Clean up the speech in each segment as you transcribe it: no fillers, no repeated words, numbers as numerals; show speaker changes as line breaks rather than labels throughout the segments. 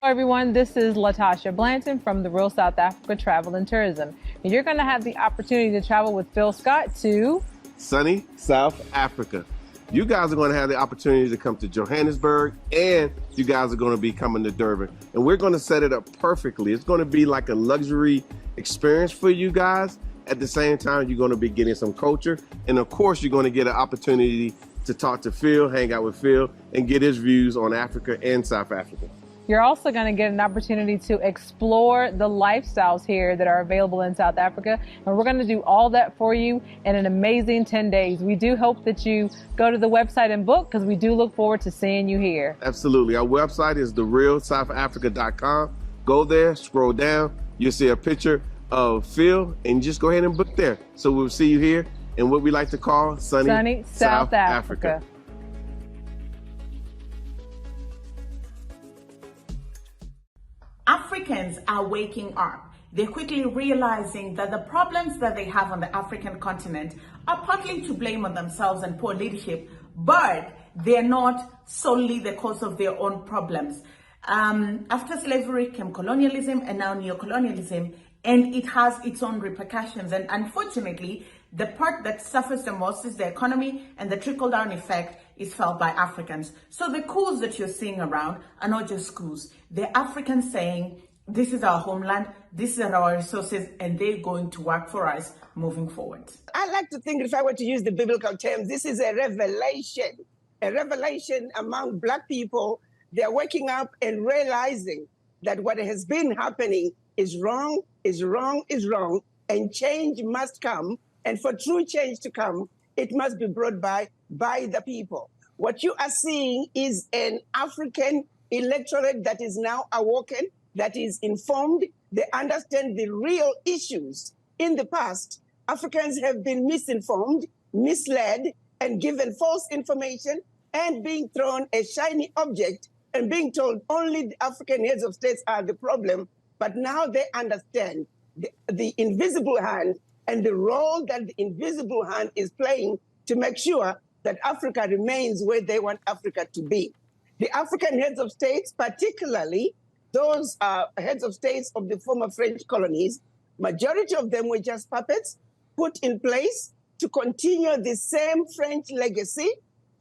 Hello everyone, this is Latasha Blanton from the Real South Africa Travel and Tourism. And you're going to have the opportunity to travel with Phil Scott to
sunny South Africa. You guys are going to have the opportunity to come to Johannesburg, and you guys are going to be coming to Durban. And we're going to set it up perfectly. It's going to be like a luxury experience for you guys. At the same time, you're going to be getting some culture. And of course, you're going to get an opportunity to talk to Phil, hang out with Phil, and get his views on Africa and South Africa.
You're also going to get an opportunity to explore the lifestyles here that are available in South Africa. And we're going to do all that for you in an amazing 10 days. We do hope that you go to the website and book, because we do look forward to seeing you here.
Absolutely. Our website is therealsouthafrica.com. Go there, scroll down. You'll see a picture of Phil, and just go ahead and book there. So we'll see you here in what we like to call sunny South Africa.
Africans are waking up. They're quickly realizing that the problems that they have on the African continent are partly to blame on themselves and poor leadership, but they're not solely the cause of their own problems. After slavery came colonialism and now neocolonialism, and it has its own repercussions. And unfortunately, the part that suffers the most is the economy, and the trickle-down effect is felt by Africans. So the coups that you're seeing around are not just coups. They're Africans saying, this is our homeland, this is our resources, and they're going to work for us moving forward.
I like to think, if I were to use the biblical terms, this is a revelation among Black people. They're waking up and realizing that what has been happening is wrong, and change must come. And for true change to come, it must be brought by the people. What you are seeing is an African electorate that is now awoken, that is informed. They understand the real issues. In the past, Africans have been misinformed, misled, and given false information, and being thrown a shiny object and being told only the African heads of states are the problem. But now they understand the invisible hand and the role that the invisible hand is playing to make sure that Africa remains where they want Africa to be. The African heads of states, particularly those heads of states of the former French colonies, majority of them were just puppets put in place to continue the same French legacy,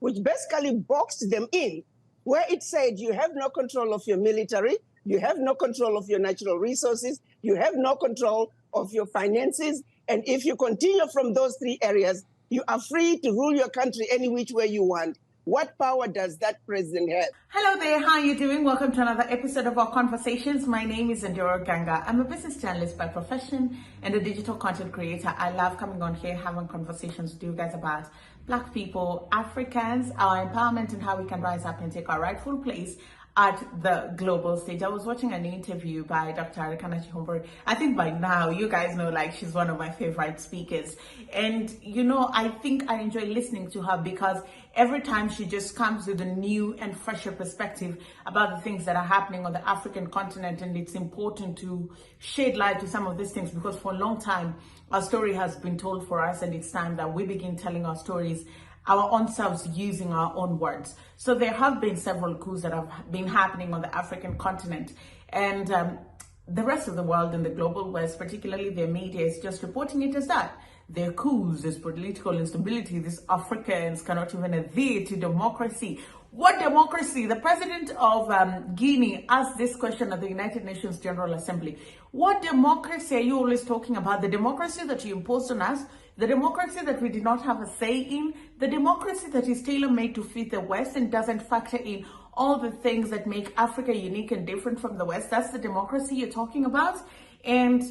which basically boxed them in, where it said you have no control of your military, you have no control of your natural resources, you have no control of your finances, and if you continue from those three areas, you are free to rule your country any which way you want. What power does that president have?
Hello there, how are you doing? Welcome to another episode of our conversations. My name is Ondiro Oganga. I'm a business journalist by profession and a digital content creator. I love coming on here, having conversations with you guys about Black people, Africans, our empowerment, and how we can rise up and take our rightful place at the global stage. I was watching an interview by Dr. Arikana Chihombori. I think by now you guys know, like, she's one of my favorite speakers. And you know, I think I enjoy listening to her because every time she just comes with a new and fresher perspective about the things that are happening on the African continent. And it's important to shed light to some of these things, because for a long time our story has been told for us, and it's time that we begin telling our stories our own selves using our own words. So there have been several coups that have been happening on the African continent, and the rest of the world in the global West, particularly their media, is just reporting it as that. There are coups, there's political instability, these Africans cannot even adhere to democracy. What democracy? The president of Guinea asked this question at the United Nations General Assembly. What democracy are you always talking about? The democracy that you imposed on us? The democracy that we did not have a say in? The democracy that is tailor-made to fit the West and doesn't factor in all the things that make Africa unique and different from the West? That's the democracy you're talking about? And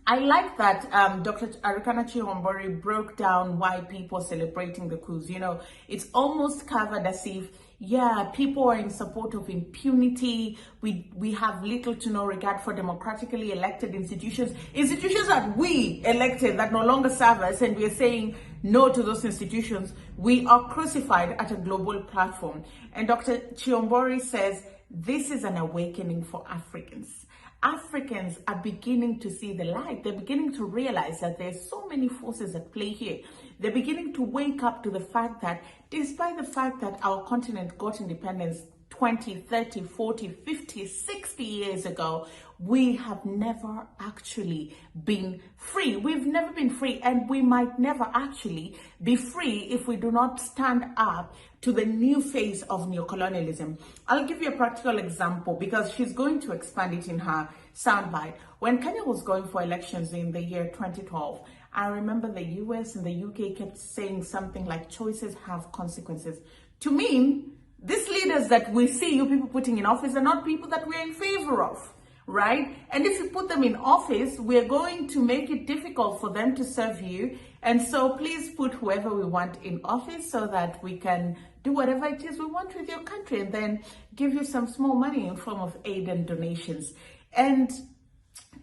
I like that Dr. Arikana Chihombori broke down why people are celebrating the coups. You know, it's almost covered as if, yeah, people are in support of impunity. We have little to no regard for democratically elected institutions that we elected that no longer serve us, and we're saying no to those institutions. We are crucified at a global platform. And Dr. Chihombori says this is an awakening for Africans. Africans are beginning to see the light. They're beginning to realize that there's so many forces at play here. They're beginning to wake up to the fact that despite the fact that our continent got independence 20, 30, 40, 50, 60 years ago, we have never actually been free. We've never been free, and we might never actually be free if we do not stand up to the new phase of neocolonialism. I'll give you a practical example because she's going to expand it in her soundbite. When Kenya was going for elections in the year 2012, I remember the US and the UK kept saying something like choices have consequences. To me, these leaders that we see you people putting in office are not people that we're in favor of, right? And if you put them in office, we're going to make it difficult for them to serve you. And so please put whoever we want in office so that we can do whatever it is we want with your country and then give you some small money in form of aid and donations. And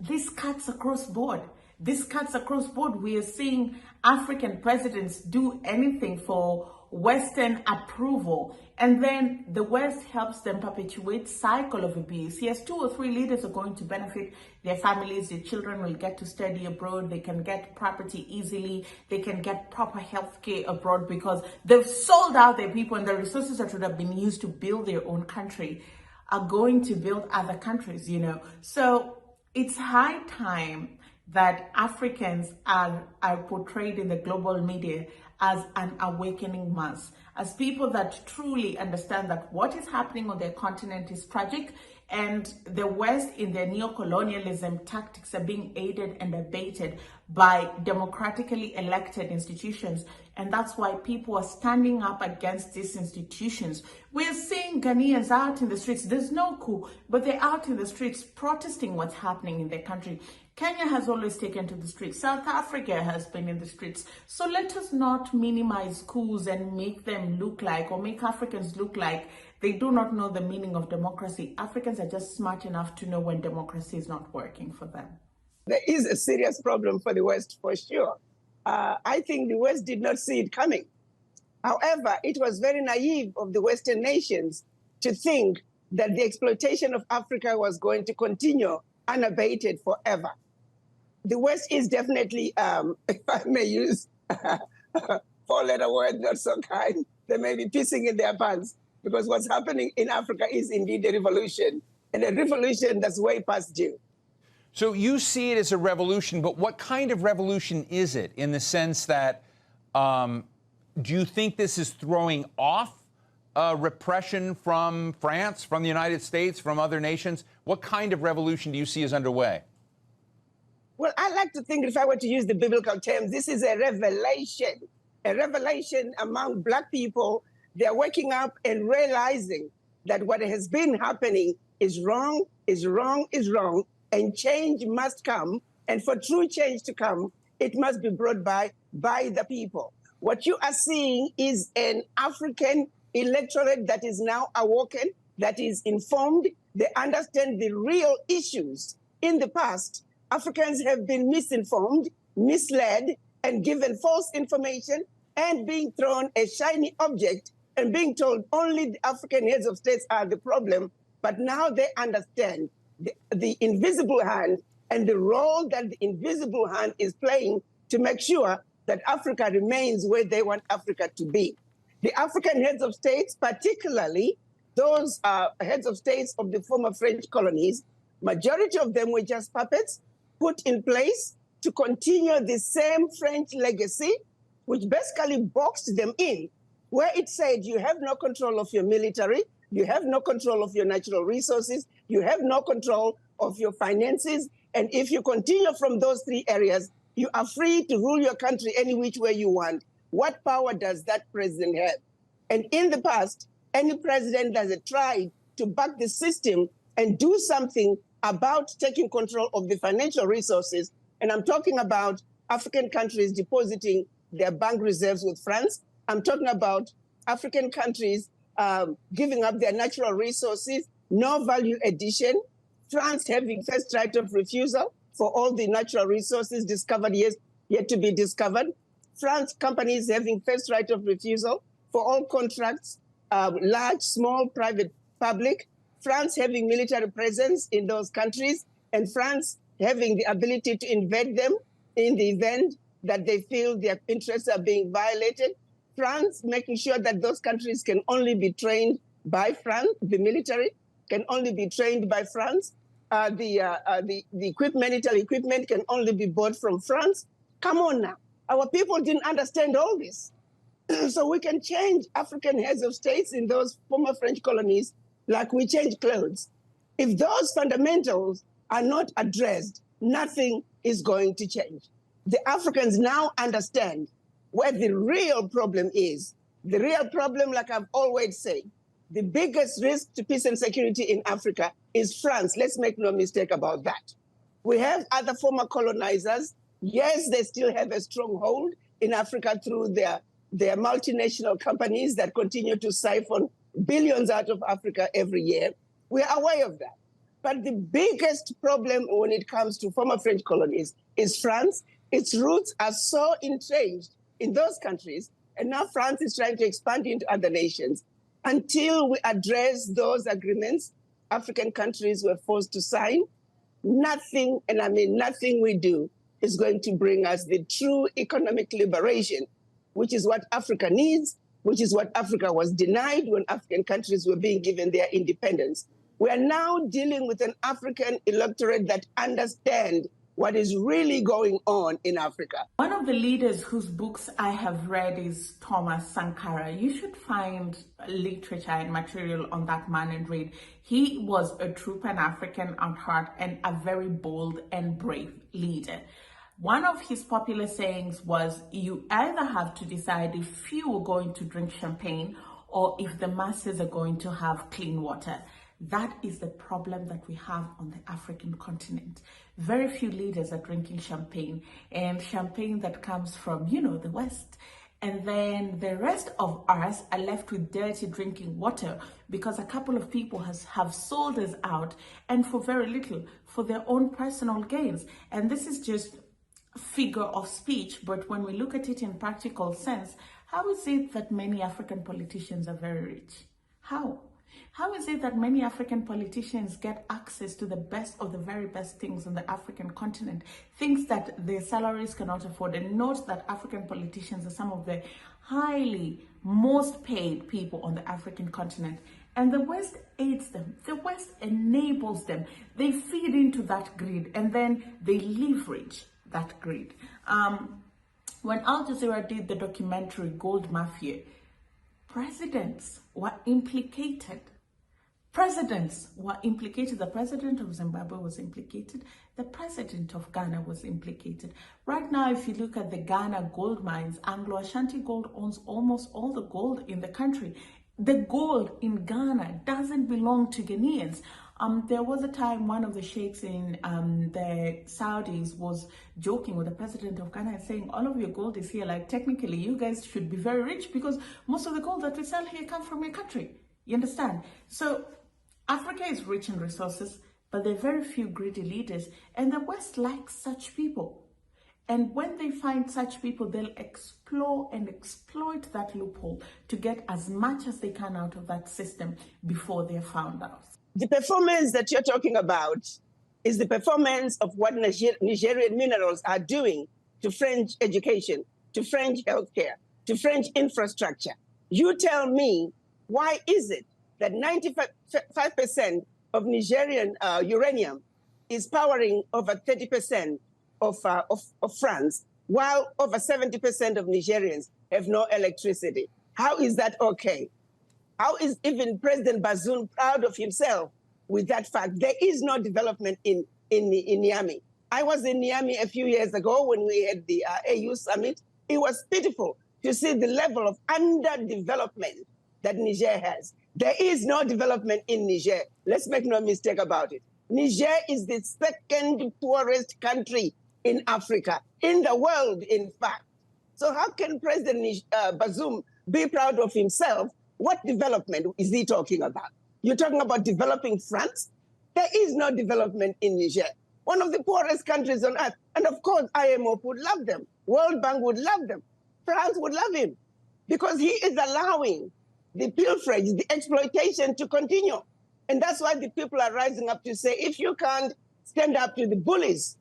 this cuts across board. This cuts across board. We are seeing African presidents do anything for Western approval, and then the West helps them perpetuate cycle of abuse. Yes, 2 or 3 leaders are going to benefit their families. Their children will get to study abroad. They can get property easily. They can get proper health care abroad because they've sold out their people, and the resources that would have been used to build their own country are going to build other countries, you know. So it's high time that Africans are portrayed in the global media as an awakening mass, as people that truly understand that what is happening on their continent is tragic, and the West in their neocolonialism tactics are being aided and abated by democratically elected institutions. And that's why people are standing up against these institutions. We're seeing Ghanaians out in the streets. There's no coup, but they're out in the streets protesting what's happening in their country. Kenya has always taken to the streets. South Africa has been in the streets. So let us not minimize coups and make them look like, or make Africans look like they do not know the meaning of democracy. Africans are just smart enough to know when democracy is not working for them.
There is a serious problem for the West, for sure. I think the West did not see it coming. However, it was very naive of the Western nations to think that the exploitation of Africa was going to continue unabated forever. The West is definitely, if I may use a 4-letter word, not so kind, they may be pissing in their pants, because what's happening in Africa is indeed a revolution, and a revolution that's way past due.
So you see it as a revolution, but what kind of revolution is it, in the sense that do you think this is throwing off repression from France, from the United States, from other nations? What kind of revolution do you see is underway?
Well, I like to think, if I were to use the biblical terms, this is a revelation among Black people. They're waking up and realizing that what has been happening is wrong, is wrong, is wrong, and change must come. And for true change to come, it must be brought by the people. What you are seeing is an African electorate that is now awoken, that is informed. They understand the real issues. In the past, Africans have been misinformed, misled, and given false information, and being thrown a shiny object and being told only the African heads of states are the problem. But now they understand the invisible hand and the role that the invisible hand is playing to make sure that Africa remains where they want Africa to be. The African heads of states, particularly those heads of states of the former French colonies, majority of them were just puppets put in place to continue the same French legacy, which basically boxed them in, where it said you have no control of your military, you have no control of your natural resources, you have no control of your finances, and if you continue from those 3 areas, you are free to rule your country any which way you want. What power does that president have? And in the past, any president that has tried to buck the system and do something about taking control of the financial resources, and I'm talking about African countries depositing their bank reserves with France. I'm talking about African countries giving up their natural resources, no value addition, France having first right of refusal for all the natural resources discovered yet to be discovered, France companies having first right of refusal for all contracts, large, small, private, public, France having military presence in those countries, and France having the ability to invade them in the event that they feel their interests are being violated. France making sure that those countries can only be trained by France. The military can only be trained by France. The military equipment can only be bought from France. Come on now. Our people didn't understand all this. So we can change African heads of states in those former French colonies like we change clothes. If those fundamentals are not addressed, nothing is going to change. The Africans now understand where the real problem is. The real problem, like I've always said, the biggest risk to peace and security in Africa is France. Let's make no mistake about that. We have other former colonizers. Yes, they still have a stronghold in Africa through their multinational companies that continue to siphon billions out of Africa every year. We are aware of that. But the biggest problem when it comes to former French colonies is France. Its roots are so entrenched in those countries, and now France is trying to expand into other nations. Until we address those agreements African countries were forced to sign, nothing, and I mean nothing we do, is going to bring us the true economic liberation, which is what Africa needs, which is what Africa was denied when African countries were being given their independence. We are now dealing with an African electorate that understand what is really going on in Africa.
One of the leaders whose books I have read is Thomas Sankara. You should find literature and material on that man and read. He was a true Pan-African at heart and a very bold and brave leader. One of his popular sayings was, you either have to decide if few are going to drink champagne or if the masses are going to have clean water. That is the problem that we have on the African continent. Very few leaders are drinking champagne, and champagne that comes from, the West. And then the rest of us are left with dirty drinking water because a couple of people have sold us out, and for very little, for their own personal gains. And this is just figure of speech, but when we look at it in practical sense, how is it that many African politicians are very rich? How is it that many African politicians get access to the best of the very best things on the African continent, things that their salaries cannot afford? And note that African politicians are some of the most paid people on the African continent. And the West aids them. The West enables them. They feed into that greed, and then they leverage that greed. When Al Jazeera did the documentary Gold Mafia, presidents were implicated. The president of Zimbabwe was implicated. The president of Ghana was implicated. Right now, if you look at the Ghana gold mines, Anglo Ashanti Gold owns almost all the gold in the country. The gold in Ghana doesn't belong to Ghanaians. There was a time one of the sheikhs in the Saudis was joking with the president of Ghana and saying, all of your gold is here. Like, technically, you guys should be very rich because most of the gold that we sell here comes from your country. You understand? So Africa is rich in resources, but there are very few greedy leaders. And the West likes such people. And when they find such people, they'll explore and exploit that loophole to get as much as they can out of that system before they're found out.
The performance that you're talking about is the performance of what Nigerian minerals are doing to French education, to French healthcare, to French infrastructure. You tell me, why is it that 95% of Nigerian uranium is powering over 30% of France, while over 70% of Nigerians have no electricity? How is that okay? How is even President Bazoum proud of himself with that fact? There is no development in Niamey. I was in Niamey a few years ago when we had the AU summit. It was pitiful to see the level of underdevelopment that Niger has. There is no development in Niger. Let's make no mistake about it. Niger is the second poorest country in Africa, in the world, in fact. So how can President Bazoum be proud of himself? What development is he talking about? You're talking about developing France? There is no development in Niger, one of the poorest countries on earth. And of course, IMF would love them. World Bank would love them. France would love him because he is allowing the pilferage, the exploitation to continue. And that's why the people are rising up to say, if you can't stand up to the bullies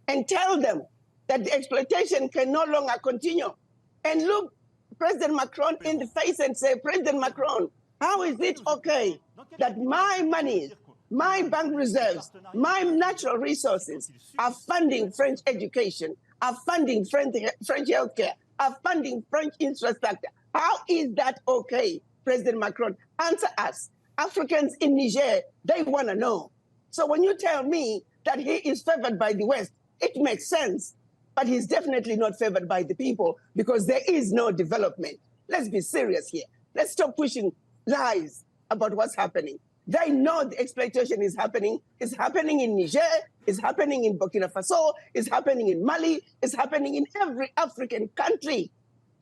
and tell them that the exploitation can no longer continue, and look President Macron in the face and say, President Macron, How is it okay that my monies, my bank reserves, my natural resources are funding French education, are funding French healthcare, are funding French infrastructure? How is that okay, President Macron? Answer us. Africans in Niger, they want to know. So when you tell me that he is favored by the West, it makes sense. But he's definitely not favored by the people because there is no development. Let's be serious here. Let's stop pushing lies about what's happening. They know the exploitation is happening. It's happening in Niger. It's happening in Burkina Faso. It's happening in Mali. It's happening in every African country.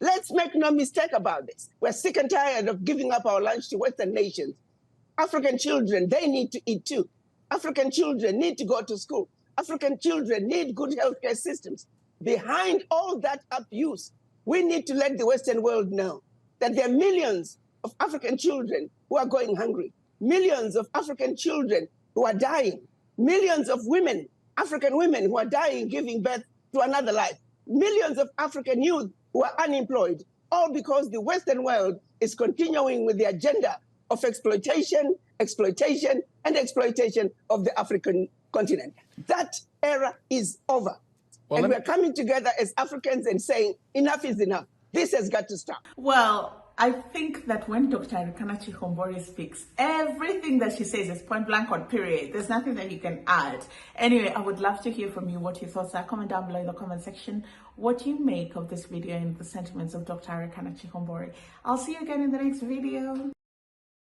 Let's make no mistake about this. We're sick and tired of giving up our lunch to Western nations. African children, they need to eat too. African children need to go to school. African children need good healthcare systems. Behind all that abuse, we need to let the Western world know that there are millions of African children who are going hungry, millions of African children who are dying, millions of women, African women who are dying giving birth to another life, millions of African youth who are unemployed, all because the Western world is continuing with the agenda of exploitation, and exploitation of the African continent. That era is over. Well, and we're coming together as Africans and saying, enough is enough. This has got to stop.
Well, I think that when Dr. Arikana Chihombori speaks, everything that she says is point blank on period. There's nothing that you can add. Anyway, I would love to hear from you what your thoughts are. Comment down below in the comment section what you make of this video and the sentiments of Dr. Arikana Chihombori. I'll see you again in the next video.